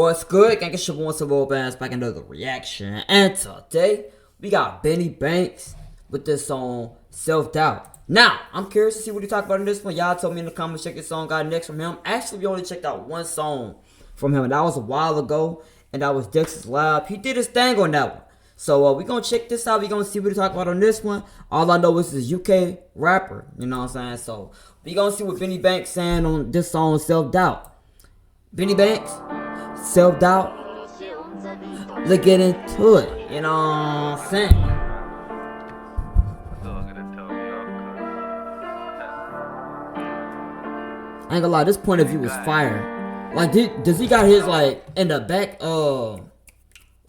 What's good? Gang, it's your boy Civil Bands back into the reaction. And today, we got Benny Banks with this song, Self Doubt. Now, I'm curious to see what he talk about in this one. Y'all told me in the comments, check this song out next from him. Actually, we only checked out one song from him, and that was a while ago. And that was Dex's Lab. He did his thing on that one. So, we're going to check this out. We're going to see what he talk about on this one. All I know is this is UK rapper. You know what I'm saying? So, we're going to see what Benny Banks saying on this song, Self Doubt. Benny Banks, Self Doubt. Let's get into it. You know what I'm saying? I ain't gonna lie, this point of view is fire. Like, does he got his, like, in the back,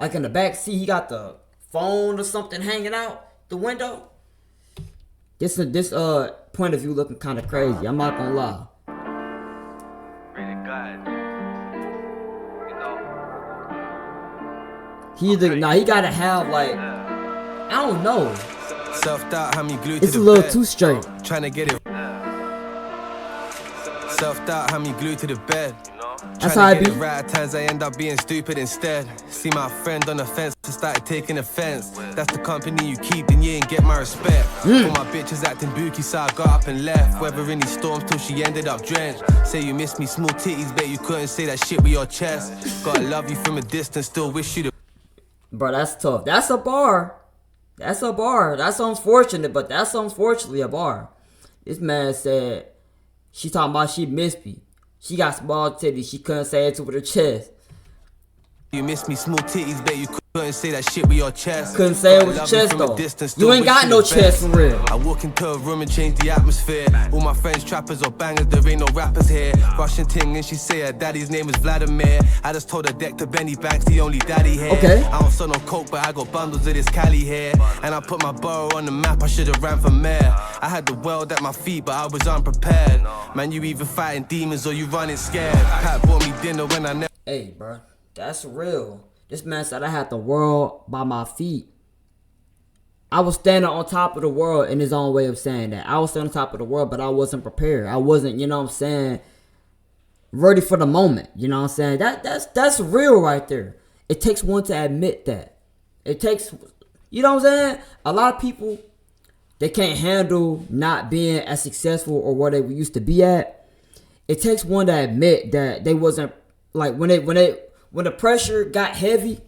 like in the back seat, he got the phone or something hanging out the window? This point of view looking kind of crazy. I'm not gonna lie. He gotta have, like, I don't know. Self-doubt, had me glued it's to a the little bed. too straight. Trying to get it. Self-doubt, had me glued to the bed. That's how I be. Right at times I end up being stupid instead. See my friend on the fence, I started taking offense. That's the company you keep, then you ain't get my respect. All my bitches acting booky, so I got up and left. Weathering these storms till she ended up drenched. Say you miss me, small titties, bet you couldn't say that shit with your chest. Gotta love you from a distance, still wish you the. Bro, that's tough. That's a bar. That's a bar. That's unfortunate, but that's unfortunately a bar. This man said, she talking about she missed me. She got small titties. She couldn't say it with her chest. You miss me, small titties, bet you couldn't say that shit with your chest. Couldn't say it with your chest though. You ain't got no chest for real. I walk into a room and change the atmosphere. All my friends trappers or bangers, there ain't no rappers here. Russian ting and she say her daddy's name is Vladimir. I just told her deck to Benny Banks, the only daddy here. Okay. I don't sell no coke, but I got bundles of this Cali here. And I put my borough on the map, I should've ran for mayor. I had the world at my feet, but I was unprepared. Man, you either fighting demons or you running scared. Pat bought me dinner when I never. Hey, bro, that's real. This man said I had the world by my feet. I was standing on top of the world in his own way of saying that. I was standing on top of the world, but I wasn't prepared. I wasn't, you know what I'm saying, ready for the moment. You know what I'm saying? That's real right there. It takes one to admit that. It takes, you know what I'm saying? A lot of people, they can't handle not being as successful or where they used to be at. It takes one to admit that they wasn't, like, when the pressure got heavy,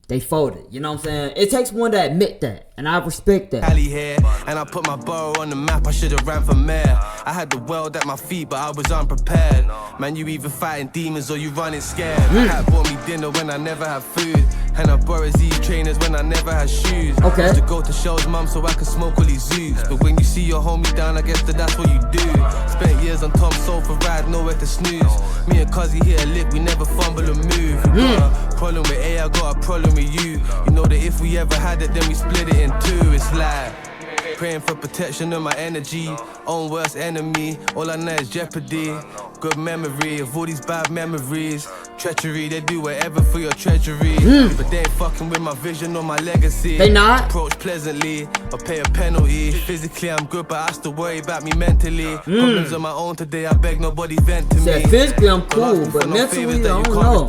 they folded. You know what I'm saying? It takes one to admit that, and I respect that. Cali here, and I put my borough on the map, I should've ran for mayor. I had the world at my feet, but I was unprepared. Man, you either fighting demons or you running scared. Pat bought me dinner when I never had food. And I borrowed these trainers when I never had shoes. Okay. Used to go to shows, mum, so I could smoke all these zoos. But when you see your homie down, I guess that's what you do. Spent years on Tom Sofa ride, nowhere to snooze. Me and Cuzzy hit a lick, we never fumble a move. You got a problem with A, I got a problem with you. You know that if we ever had it, then we split it in two. It's like praying for protection of my energy. Own worst enemy, all I know is jeopardy. Good memory of all these bad memories. Treachery, they do whatever for your treasury. But they ain't fucking with my vision or my legacy. They not? Approach pleasantly, or pay a penalty. Physically I'm good, but I still worry about me mentally. Problems on my own today, I beg nobody vent to me. Said physically I'm cool, but mentally I don't know.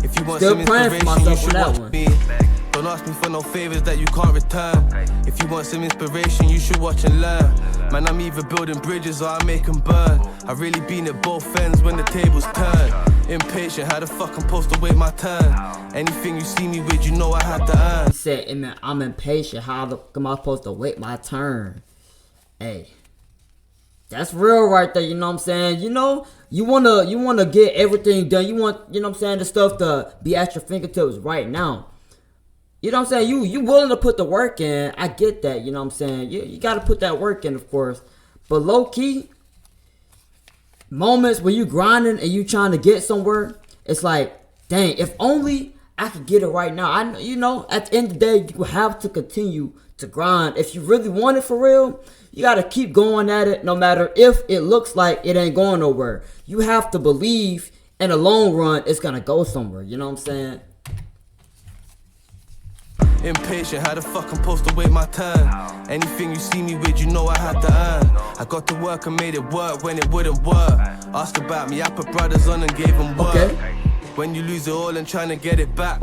If you want Still some praying for inspiration, you myself should for that watch one. me. Don't ask me for no favors that you can't return. If you want some inspiration, you should watch and learn. Man, I'm either building bridges or I make them burn. I really been at both ends when the tables turn. Impatient, how the fuck I'm supposed to wait my turn? Anything you see me with, you know I had to earn. He said, I'm impatient. How the fuck am I supposed to wait my turn? Hey, that's real right there. You know what I'm saying? You know, you wanna get everything done. You want, you know what I'm saying, the stuff to be at your fingertips right now. You know what I'm saying? You willing to put the work in. I get that. You know what I'm saying? You got to put that work in, of course. But low key, moments where you grinding and you trying to get somewhere, it's like, dang, if only I could get it right now. You know, at the end of the day, you have to continue to grind. If you really want it for real, you got to keep going at it no matter if it looks like it ain't going nowhere. You have to believe in the long run it's going to go somewhere. You know what I'm saying? Impatient, how the fuck I'm supposed to wait my turn? Anything you see me with, you know I had to earn. I got to work and made it work when it wouldn't work. Ask about me, I put brothers on and gave them work. Okay. When you lose it all and trying to get it back,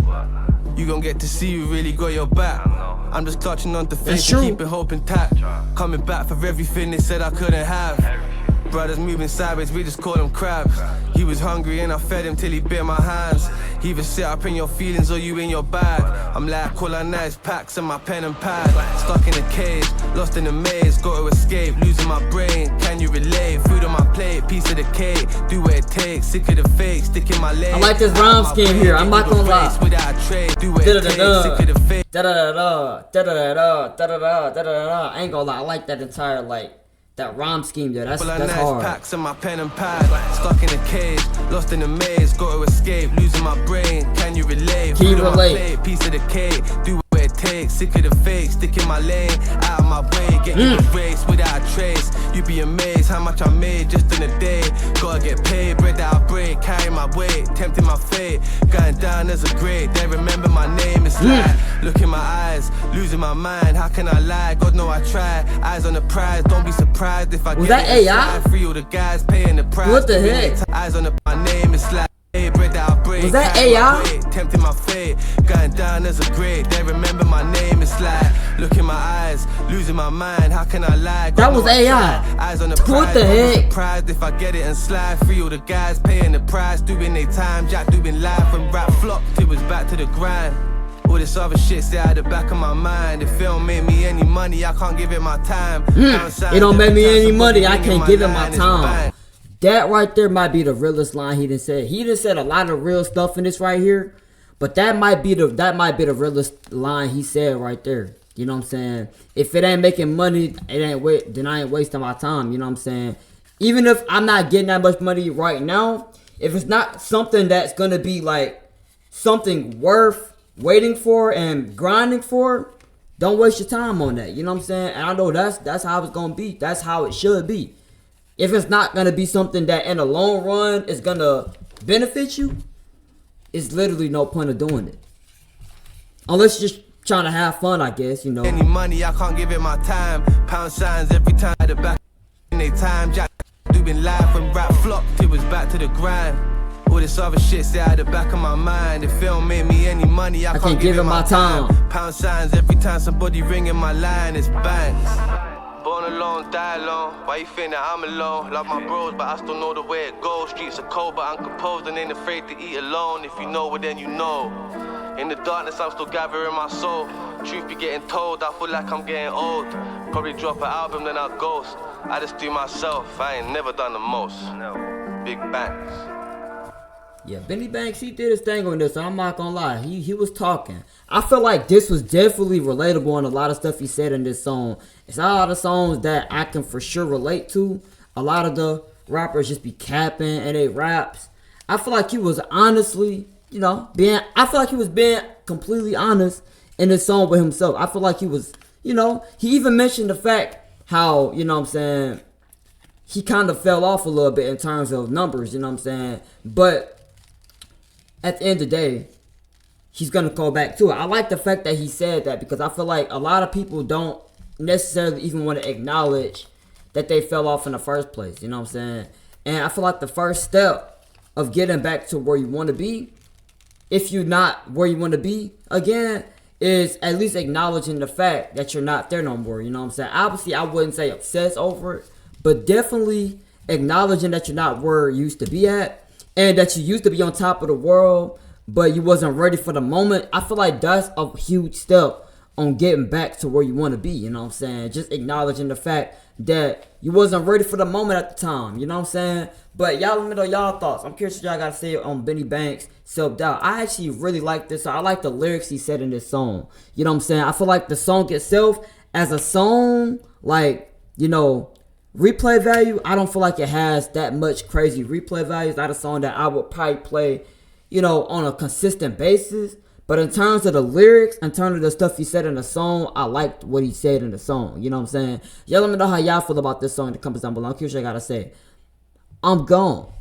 you gon' get to see who really got your back. I'm just clutching on to faith and keeping hope intact. Coming back for everything they said I couldn't have. Brothers moving sideways, we just call them crabs. He was hungry and I fed him till he bit my hands. He either sit up in your feelings or you in your bag. I'm like all I know is packs and my pen and pad. Stuck in a cage, lost in a maze, got to escape, losing my brain. Can you relate? Food on my plate, piece of the cake. Do what it takes, sick of the fake, stick in my leg. I like this rhyme scheme here, I'm not gonna lie. I ain't gonna lie, I like that entire that rhyme scheme there. That's hard. Packs and my pen and pad. Stuck in a cage, lost in a maze, got to escape, losing my brain. Can you relate? Can you relate? Piece of the cake, do what it takes, sick of the fake, stick in my lane, out of my way, get in the race without a trace. You be amazed how much I made just in a day. Gotta get paid, bread that I break, carry my weight, tempting my fate, going down as a grade. They remember my name, it's like look in my eyes, losing my mind. How can I lie? God know I try. Eyes on the prize, don't be surprised if I was get that AI? Free all the guys paying the price. What the heck? Eyes on my name, it's like bread that I break. Was that AI? Tempting my fate, going down as a grade. They remember my name, it's like look in my eyes, losing my mind. How can I lie? That was AI. Eyes on the What prize, the heck? surprised if I get it and slide. Free all the guys paying the price, doing their time. Jack doing life and rap flopped, it was back to the grind. All this other shit stay out the back of my mind. If it don't make me any money, I can't give it my time. It don't make me any money, I can't give it my time. That right there might be the realest line he done said. He done said a lot of real stuff in this right here, but that might be the realest line he said right there. You know what I'm saying? If it ain't making money, then I ain't wasting my time. You know what I'm saying? Even if I'm not getting that much money right now, if it's not something that's gonna be like something worth waiting for and grinding for, don't waste your time on that. You know what I'm saying? And I know that's how it's gonna be. That's how it should be. If it's not gonna be something that in the long run is gonna benefit you, it's literally no point of doing it. Unless you're just trying to have fun, I guess, you know. Any money, I can't give it my time. Pound signs every time at the back in their time. Jack doing life and rap flopped, it was back to the grind. All this other shit stay out the back of my mind. If it don't make me any money, I can't give it my time. Pound signs every time somebody ringing my line, it's bangs. Born alone, die alone. Why you think that I'm alone? Love my bros, but I still know the way it goes. Streets are cold, but I'm composed and ain't afraid to eat alone. If you know it, then you know. In the darkness, I'm still gathering my soul. Truth be getting told, I feel like I'm getting old. Probably drop an album, then I'll ghost. I just do myself, I ain't never done the most. Big bangs. Yeah, Benny Banks, he did his thing on this, so I'm not gonna lie. He was talking. I feel like this was definitely relatable on a lot of stuff he said in this song. It's a lot of songs that I can for sure relate to. A lot of the rappers just be capping and they raps. I feel like he was honestly, I feel like he was being completely honest in this song with himself. I feel like he was, he even mentioned the fact how, he kind of fell off a little bit in terms of numbers, But at the end of the day, he's going to go back to it. I like the fact that he said that because I feel like a lot of people don't necessarily even want to acknowledge that they fell off in the first place. You know what I'm saying? And I feel like the first step of getting back to where you want to be, if you're not where you want to be again, is at least acknowledging the fact that you're not there no more. You know what I'm saying? Obviously, I wouldn't say obsess over it, but definitely acknowledging that you're not where you used to be at. And that you used to be on top of the world, but you wasn't ready for the moment. I feel like that's a huge step on getting back to where you want to be. You know what I'm saying? Just acknowledging the fact that you wasn't ready for the moment at the time. You know what I'm saying? But y'all let me know y'all thoughts. I'm curious what y'all got to say on Benny Banks' Self-Doubt. I actually really like this. I like the lyrics he said in this song. You know what I'm saying? I feel like the song itself, as a song, replay value, I don't feel like it has that much crazy replay value. It's not a song that I would probably play, on a consistent basis. But in terms of the lyrics, in terms of the stuff he said in the song, I liked what he said in the song. You know what I'm saying? Y'all let me know how y'all feel about this song in the comments down below. I'm curious what y'all gotta say. I'm gone.